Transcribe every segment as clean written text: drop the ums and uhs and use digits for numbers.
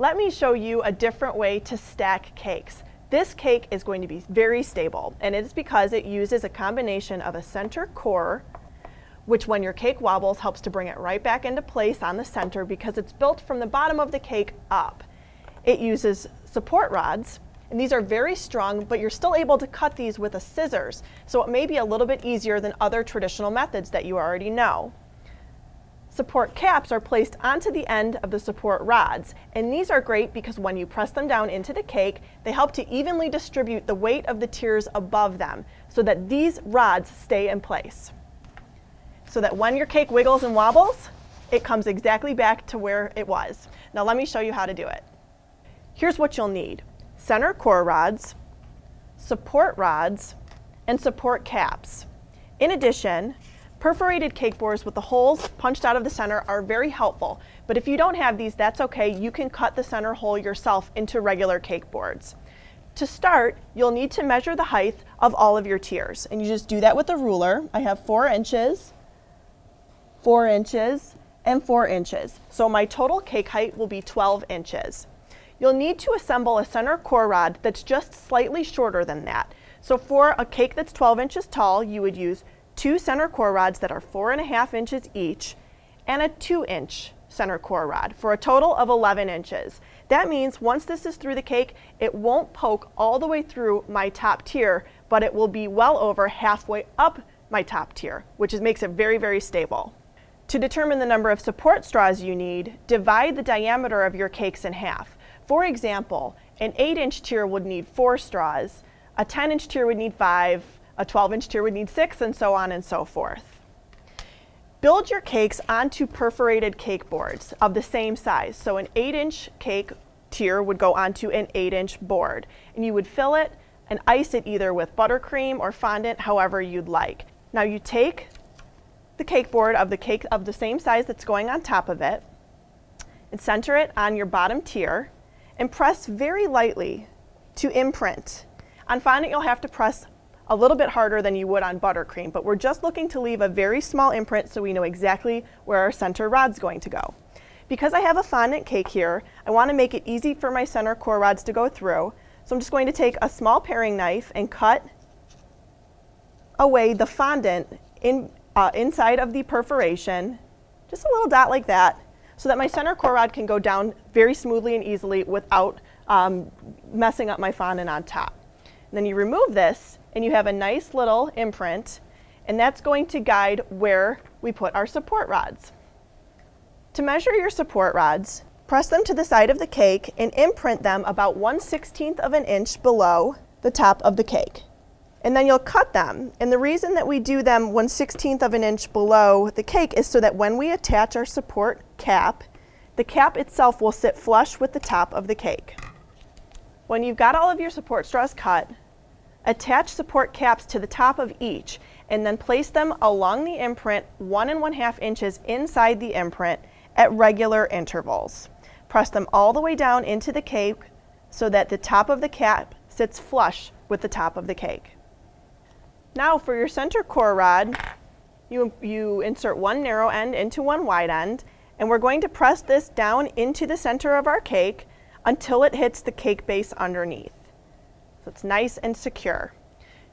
Let me show you a different way to stack cakes. This cake is going to be very stable, and it's because it uses a combination of a center core, which when your cake wobbles helps to bring it right back into place on the center because it's built from the bottom of the cake up. It uses support rods, and these are very strong, but you're still able to cut these with a scissors, so it may be a little bit easier than other traditional methods that you already know. Support caps are placed onto the end of the support rods, and these are great because when you press them down into the cake, they help to evenly distribute the weight of the tiers above them so that these rods stay in place. So that when your cake wiggles and wobbles, it comes exactly back to where it was. Now let me show you how to do it. Here's what you'll need: center core rods, support rods, and support caps. In addition, perforated cake boards with the holes punched out of the center are very helpful, but if you don't have these, that's okay. You can cut the center hole yourself into regular cake boards. To start, you'll need to measure the height of all of your tiers, and you just do that with a ruler. I have 4 inches, 4 inches, and 4 inches. So my total cake height will be 12 inches. You'll need to assemble a center core rod that's just slightly shorter than that. So for a cake that's 12 inches tall, you would use 2 center core rods that are 4.5 inches each, and a 2-inch center core rod for a total of 11 inches. That means once this is through the cake, it won't poke all the way through my top tier, but it will be well over halfway up my top tier, which makes it very, very stable. To determine the number of support straws you need, divide the diameter of your cakes in half. For example, an 8-inch tier would need 4 straws, a 10-inch tier would need 5, a 12-inch tier would need 6, and so on and so forth. Build your cakes onto perforated cake boards of the same size. So an 8-inch cake tier would go onto an 8-inch board, and you would fill it and ice it either with buttercream or fondant, however you'd like. Now you take the cake board of the cake of the same size that's going on top of it and center it on your bottom tier and press very lightly to imprint. On fondant, you'll have to press a little bit harder than you would on buttercream, but we're just looking to leave a very small imprint so we know exactly where our center rod's going to go. Because I have a fondant cake here, I want to make it easy for my center core rods to go through, so I'm just going to take a small paring knife and cut away the fondant inside of the perforation, just a little dot like that, so that my center core rod can go down very smoothly and easily without messing up my fondant on top. And then you remove this, and you have a nice little imprint, and that's going to guide where we put our support rods. To measure your support rods, press them to the side of the cake and imprint them about 1/16 of an inch below the top of the cake. And then you'll cut them, and the reason that we do them 1/16 of an inch below the cake is so that when we attach our support cap, the cap itself will sit flush with the top of the cake. When you've got all of your support straws cut, attach support caps to the top of each and then place them along the imprint 1 1/2 inches inside the imprint at regular intervals. Press them all the way down into the cake so that the top of the cap sits flush with the top of the cake. Now for your center core rod, you insert one narrow end into one wide end, and we're going to press this down into the center of our cake until it hits the cake base underneath. So it's nice and secure.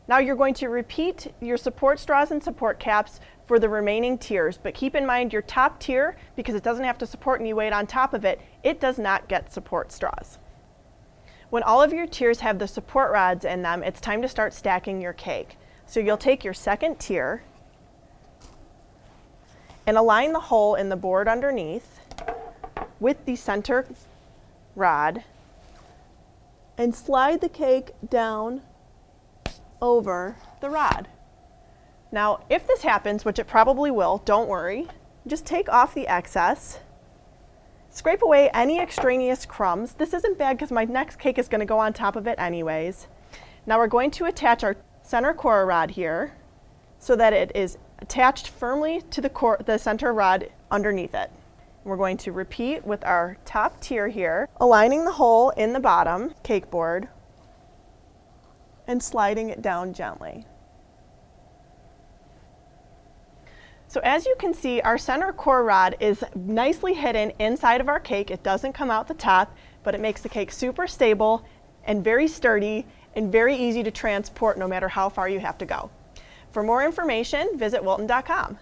Now you're going to repeat your support straws and support caps for the remaining tiers, but keep in mind your top tier, because it doesn't have to support any weight on top of it, it does not get support straws. When all of your tiers have the support rods in them, it's time to start stacking your cake. So you'll take your second tier and align the hole in the board underneath with the center rod and slide the cake down over the rod. Now, if this happens, which it probably will, don't worry, just take off the excess, scrape away any extraneous crumbs. This isn't bad because my next cake is going to go on top of it anyways. Now we're going to attach our center core rod here so that it is attached firmly to the center rod underneath it. We're going to repeat with our top tier here, aligning the hole in the bottom cake board and sliding it down gently. So as you can see, our center core rod is nicely hidden inside of our cake. It doesn't come out the top, but it makes the cake super stable and very sturdy and very easy to transport no matter how far you have to go. For more information, visit wilton.com.